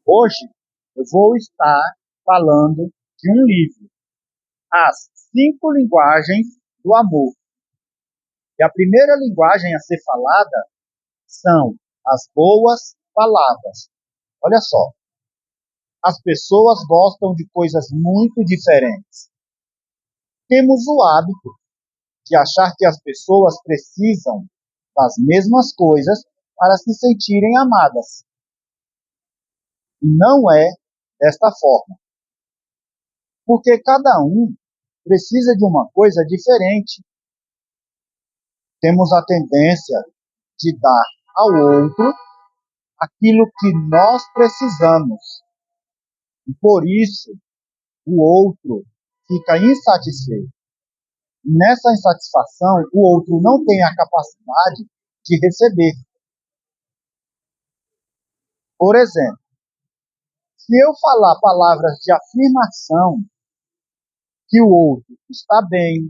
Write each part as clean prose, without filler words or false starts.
Hoje eu vou estar falando de um livro, As Cinco Linguagens do Amor. E a primeira linguagem a ser falada são as boas palavras. Olha só, as pessoas gostam de coisas muito diferentes. Temos o hábito de achar que as pessoas precisam das mesmas coisas para se sentirem amadas. E não é desta forma, porque cada um precisa de uma coisa diferente. Temos a tendência de dar ao outro aquilo que nós precisamos. E por isso, o outro fica insatisfeito. E nessa insatisfação, o outro não tem a capacidade de receber. Por exemplo, se eu falar palavras de afirmação, que o outro está bem,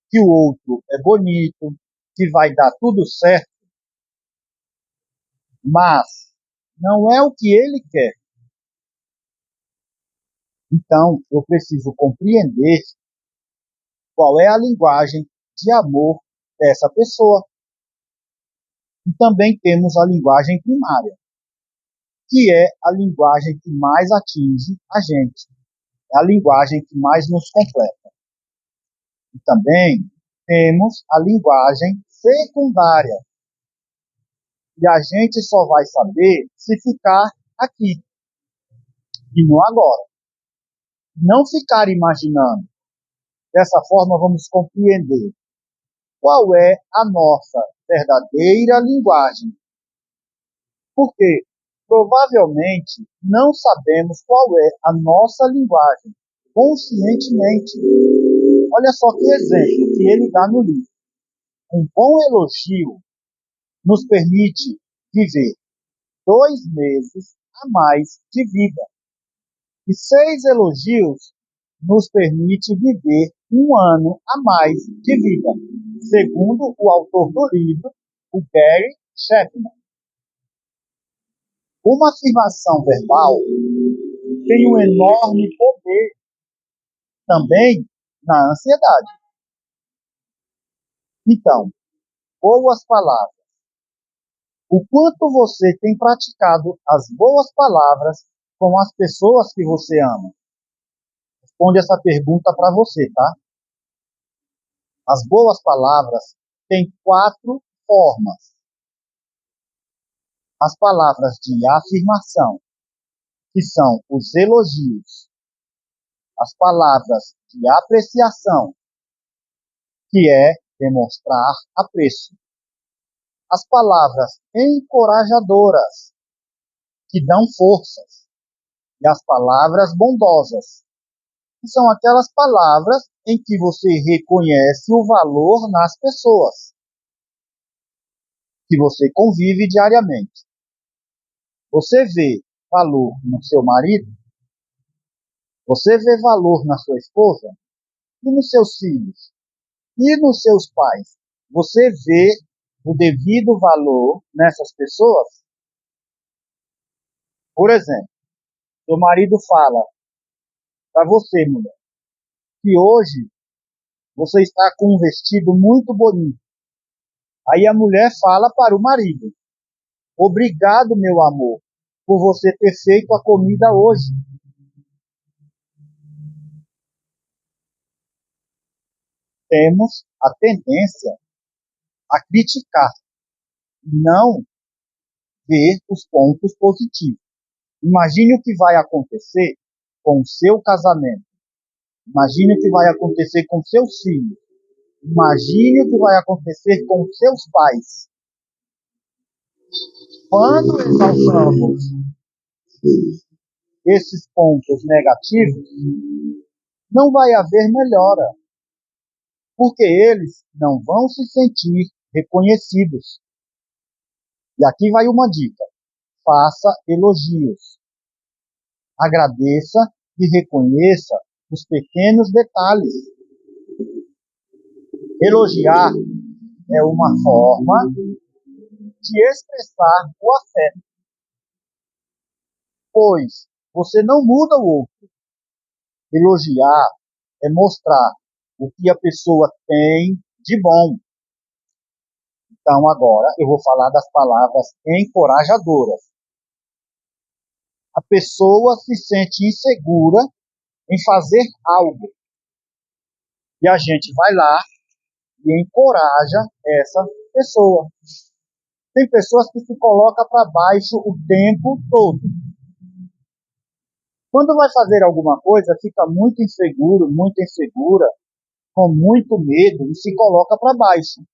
que o outro é bonito, que vai dar tudo certo, mas não é o que ele quer. Então, eu preciso compreender qual é a linguagem de amor dessa pessoa. E também temos a linguagem primária, que é a linguagem que mais atinge a gente. É a linguagem que mais nos completa. E também temos a linguagem secundária. E a gente só vai saber se ficar aqui e no agora. Não ficar imaginando. Dessa forma, vamos compreender qual é a nossa verdadeira linguagem. Porque provavelmente não sabemos qual é a nossa linguagem conscientemente. Olha só que exemplo que ele dá no livro. Um bom elogio nos permite viver 2 meses a mais de vida. E 6 elogios nos permite viver 1 ano a mais de vida, segundo o autor do livro, o Gary Chapman. Uma afirmação verbal tem um enorme poder também na ansiedade. Então, boas palavras. O quanto você tem praticado as boas palavras com as pessoas que você ama? Responde essa pergunta para você, tá? As boas palavras têm 4 formas. As palavras de afirmação, que são os elogios. As palavras de apreciação, que é demonstrar apreço. As palavras encorajadoras, que dão forças. E as palavras bondosas, que são aquelas palavras em que você reconhece o valor nas pessoas que você convive diariamente. Você vê valor no seu marido? Você vê valor na sua esposa? E nos seus filhos? E nos seus pais? Você vê o devido valor nessas pessoas? Por exemplo, seu marido fala para você, mulher, que hoje você está com um vestido muito bonito. Aí a mulher fala para o marido: obrigado, meu amor, por você ter feito a comida hoje. Temos a tendência a criticar, não ver os pontos positivos. Imagine o que vai acontecer com o seu casamento. Imagine o que vai acontecer com seus filhos. Imagine o que vai acontecer com seus pais. Quando exaltamos esses pontos negativos, não vai haver melhora, porque eles não vão se sentir reconhecidos. E aqui vai uma dica: faça elogios. Agradeça e reconheça os pequenos detalhes. Elogiar é uma forma de expressar o afeto. pois você não muda o outro. Elogiar é mostrar o que a pessoa tem de bom. Então, agora eu vou falar das palavras encorajadoras. A pessoa se sente insegura em fazer algo. E a gente vai lá e encoraja essa pessoa. Tem pessoas que se colocam para baixo o tempo todo. Quando vai fazer alguma coisa, fica muito inseguro, muito insegura, com muito medo e se coloca para baixo.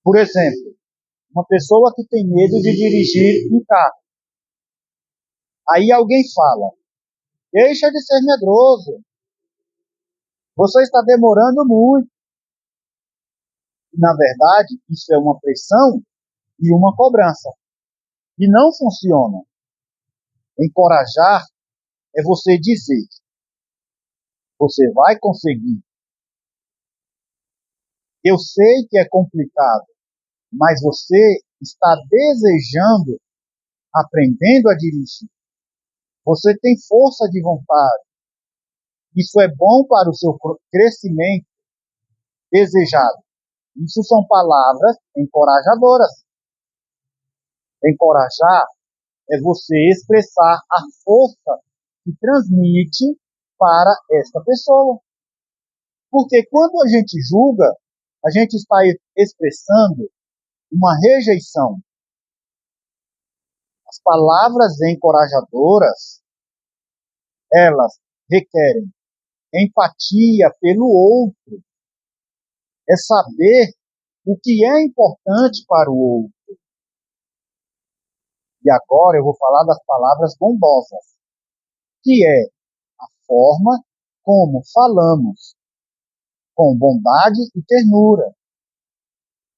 Por exemplo, uma pessoa que tem medo de dirigir um carro. Aí alguém fala: deixa de ser medroso, você está demorando muito. Na verdade, isso é uma pressão e uma cobrança. E não funciona. Encorajar é você dizer: você vai conseguir. Eu sei que é complicado, mas você está desejando, aprendendo a dirigir. Você tem força de vontade. Isso é bom para o seu crescimento desejado. Isso são palavras encorajadoras. Encorajar é você expressar a força que transmite para esta pessoa. Porque quando a gente julga, a gente está expressando uma rejeição. As palavras encorajadoras, elas requerem empatia pelo outro, é saber o que é importante para o outro. E agora eu vou falar das palavras bondosas, que é a forma como falamos, com bondade e ternura.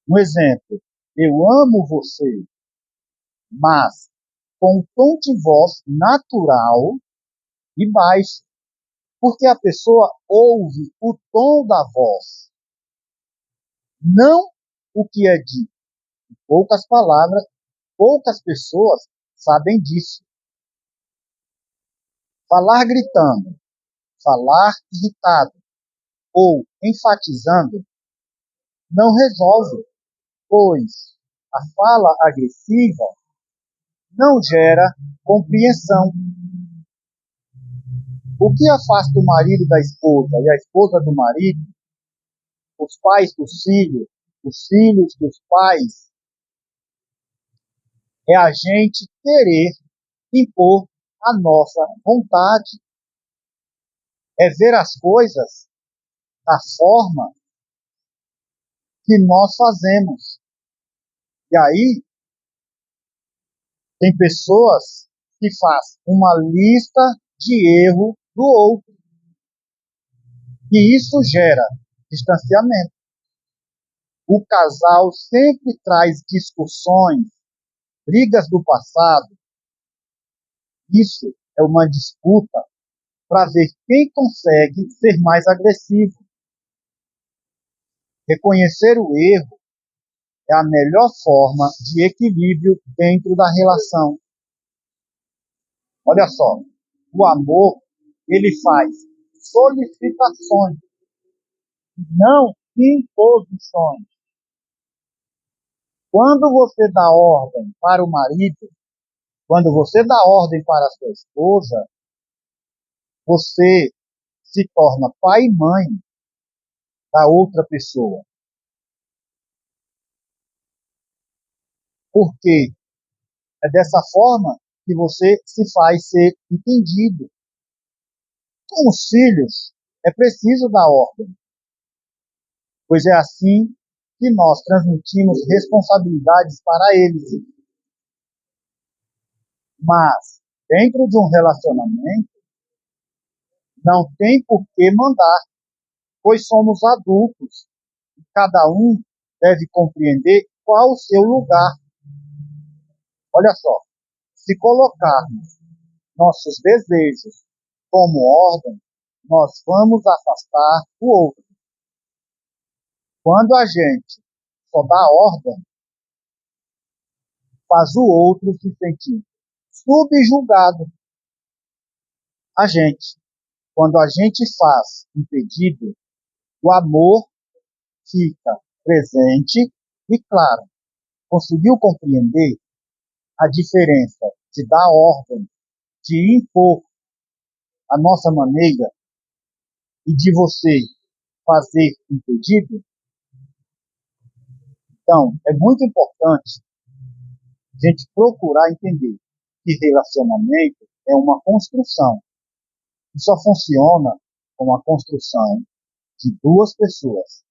Um exemplo: eu amo você, mas com um tom de voz natural e baixo, porque a pessoa ouve o tom da voz, não o que é dito. Poucas palavras, poucas pessoas sabem disso. Falar gritando, falar irritado ou enfatizando não resolve, pois a fala agressiva não gera compreensão. O que afasta o marido da esposa e a esposa do marido, os pais dos filhos, os filhos dos pais, é a gente querer impor a nossa vontade, é ver as coisas da forma que nós fazemos. E aí, tem pessoas que fazem uma lista de erro do outro. E isso gera distanciamento. O casal sempre traz discussões, brigas do passado. Isso é uma disputa para ver quem consegue ser mais agressivo. Reconhecer o erro é a melhor forma de equilíbrio dentro da relação. Olha só, o amor, ele faz solicitações, não imposições. Quando você dá ordem para o marido, quando você dá ordem para a sua esposa, você se torna pai e mãe da outra pessoa. Porque é dessa forma que você se faz ser entendido. Com os filhos, é preciso dar ordem, pois é assim que nós transmitimos responsabilidades para eles. Mas, dentro de um relacionamento, não tem por que mandar, pois somos adultos. E cada um deve compreender qual o seu lugar. Olha só, se colocarmos nossos desejos como ordem, nós vamos afastar o outro. Quando a gente só dá ordem, faz o outro se sentir subjugado a gente. Quando a gente faz um pedido, o amor fica presente e claro. Conseguiu compreender a diferença de dar ordem, de impor a nossa maneira e de você fazer um pedido? Então, é muito importante a gente procurar entender que relacionamento é uma construção. E só funciona com a construção de duas pessoas.